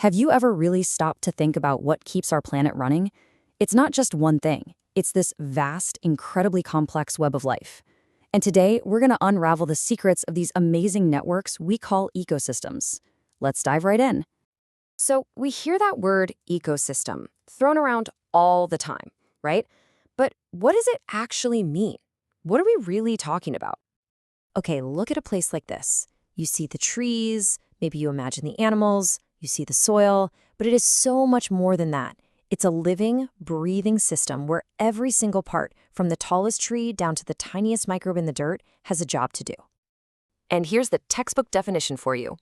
Have you ever really stopped to think about what keeps our planet running? It's not just one thing. It's this vast, incredibly complex web of life. And today, we're going to unravel the secrets of these amazing networks we call ecosystems. Let's dive right in. So we hear that word ecosystem thrown around all the time, right? But what does it actually mean? What are we really talking about? Okay, look at a place like this. You see the trees, maybe you imagine the animals, you see the soil, but it is so much more than that. It's a living, breathing system where every single part, from the tallest tree down to the tiniest microbe in the dirt, has a job to do. And here's the textbook definition for you.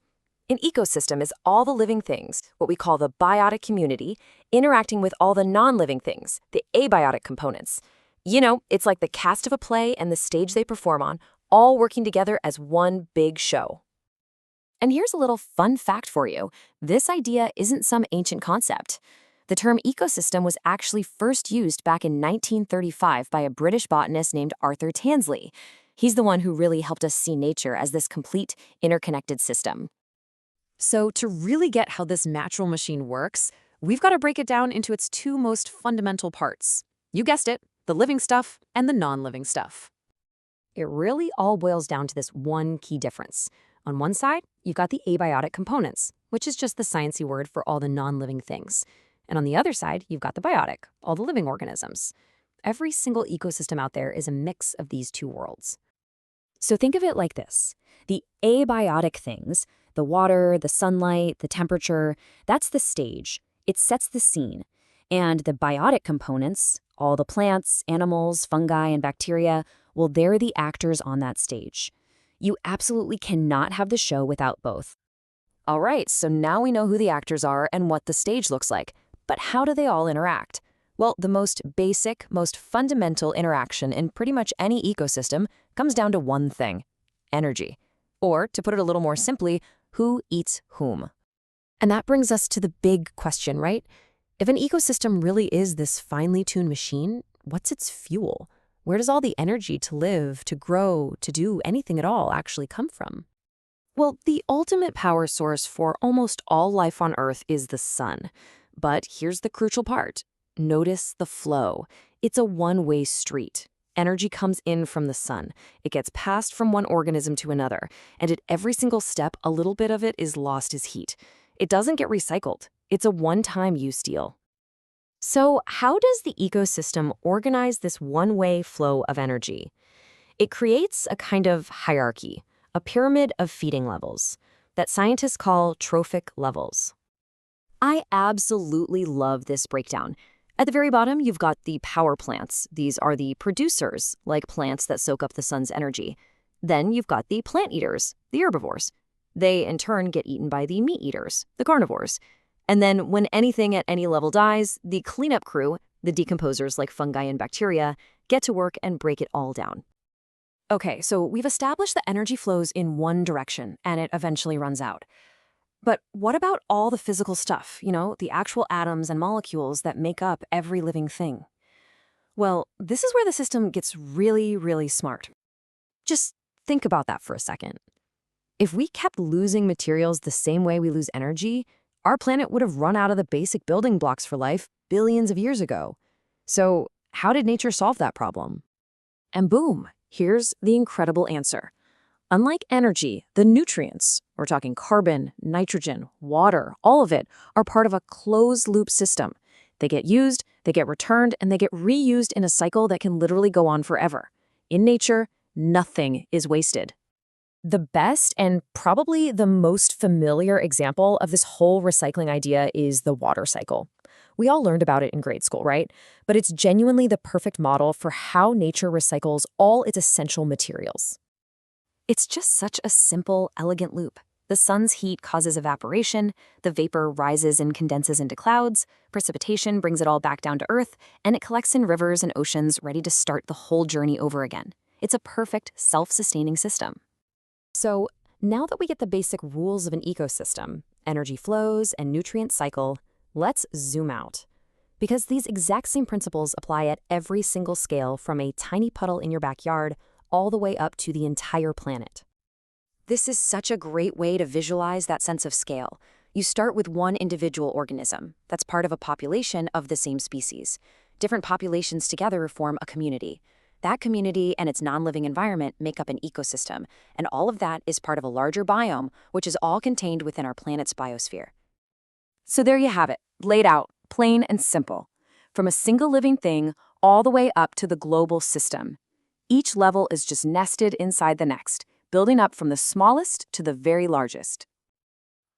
An ecosystem is all the living things, what we call the biotic community, interacting with all the non-living things, the abiotic components. You know, it's like the cast of a play and the stage they perform on, all working together as one big show. And here's a little fun fact for you. This idea isn't some ancient concept. The term ecosystem was actually first used back in 1935 by a British botanist named Arthur Tansley. He's the one who really helped us see nature as this complete, interconnected system. So to really get how this natural machine works, we've got to break it down into its two most fundamental parts. You guessed it, the living stuff and the non-living stuff. It really all boils down to this one key difference. On one side, you've got the abiotic components, which is just the sciencey word for all the non-living things. And on the other side, you've got the biotic, all the living organisms. Every single ecosystem out there is a mix of these two worlds. So think of it like this. The abiotic things, the water, the sunlight, the temperature, that's the stage. It sets the scene. And the biotic components, all the plants, animals, fungi, and bacteria, well, they're the actors on that stage. You absolutely cannot have the show without both. All right, so now we know who the actors are and what the stage looks like. But how do they all interact? Well, the most basic, most fundamental interaction in pretty much any ecosystem comes down to one thing: energy. Or, to put it a little more simply, who eats whom? And that brings us to the big question, right? If an ecosystem really is this finely tuned machine, what's its fuel? Where does all the energy to live, to grow, to do anything at all actually come from? Well, the ultimate power source for almost all life on Earth is the sun. But here's the crucial part. Notice the flow. It's a one-way street. Energy comes in from the sun. It gets passed from one organism to another. And at every single step, a little bit of it is lost as heat. It doesn't get recycled. It's a one-time use deal. So how does the ecosystem organize this one-way flow of energy? It creates a kind of hierarchy, a pyramid of feeding levels that scientists call trophic levels. I absolutely love this breakdown. At the very bottom, you've got the power plants. These are the producers, like plants that soak up the sun's energy. Then you've got the plant eaters, the herbivores. They, in turn, get eaten by the meat eaters, the carnivores. And then when anything at any level dies, the cleanup crew, the decomposers like fungi and bacteria, get to work and break it all down. Okay, so we've established the energy flows in one direction, and it eventually runs out. But what about all the physical stuff, the actual atoms and molecules that make up every living thing? Well, this is where the system gets really, really smart. Just think about that for a second. If we kept losing materials the same way we lose energy, our planet would have run out of the basic building blocks for life billions of years ago. So how did nature solve that problem? And boom, here's the incredible answer. Unlike energy, the nutrients, we're talking carbon, nitrogen, water, all of it, are part of a closed-loop system. They get used, they get returned, and they get reused in a cycle that can literally go on forever. In nature, nothing is wasted. The best and probably the most familiar example of this whole recycling idea is the water cycle. We all learned about it in grade school, right? But it's genuinely the perfect model for how nature recycles all its essential materials. It's just such a simple, elegant loop. The sun's heat causes evaporation, the vapor rises and condenses into clouds, precipitation brings it all back down to Earth, and it collects in rivers and oceans ready to start the whole journey over again. It's a perfect, self-sustaining system. So now that we get the basic rules of an ecosystem, energy flows and nutrient cycle, let's zoom out. Because these exact same principles apply at every single scale, from a tiny puddle in your backyard all the way up to the entire planet. This is such a great way to visualize that sense of scale. You start with one individual organism that's part of a population of the same species. Different populations together form a community. That community and its non-living environment make up an ecosystem, and all of that is part of a larger biome, which is all contained within our planet's biosphere. So there you have it, laid out, plain and simple. From a single living thing all the way up to the global system. Each level is just nested inside the next, building up from the smallest to the very largest.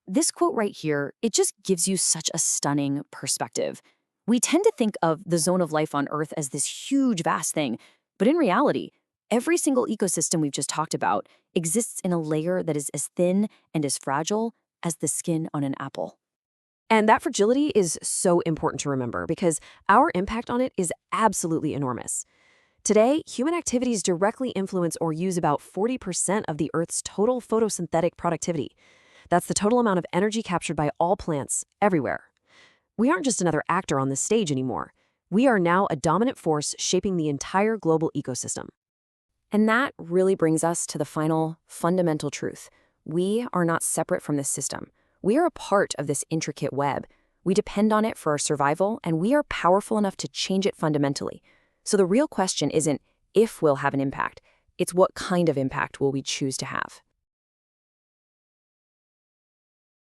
This quote right here, it just gives you such a stunning perspective. We tend to think of the zone of life on Earth as this huge, vast thing, but in reality, every single ecosystem we've just talked about exists in a layer that is as thin and as fragile as the skin on an apple. And that fragility is so important to remember because our impact on it is absolutely enormous. Today, human activities directly influence or use about 40% of the Earth's total photosynthetic productivity. That's the total amount of energy captured by all plants everywhere. We aren't just another actor on this stage anymore. We are now a dominant force shaping the entire global ecosystem. And that really brings us to the final, fundamental truth. We are not separate from this system. We are a part of this intricate web. We depend on it for our survival, and we are powerful enough to change it fundamentally. So the real question isn't if we'll have an impact, it's what kind of impact will we choose to have.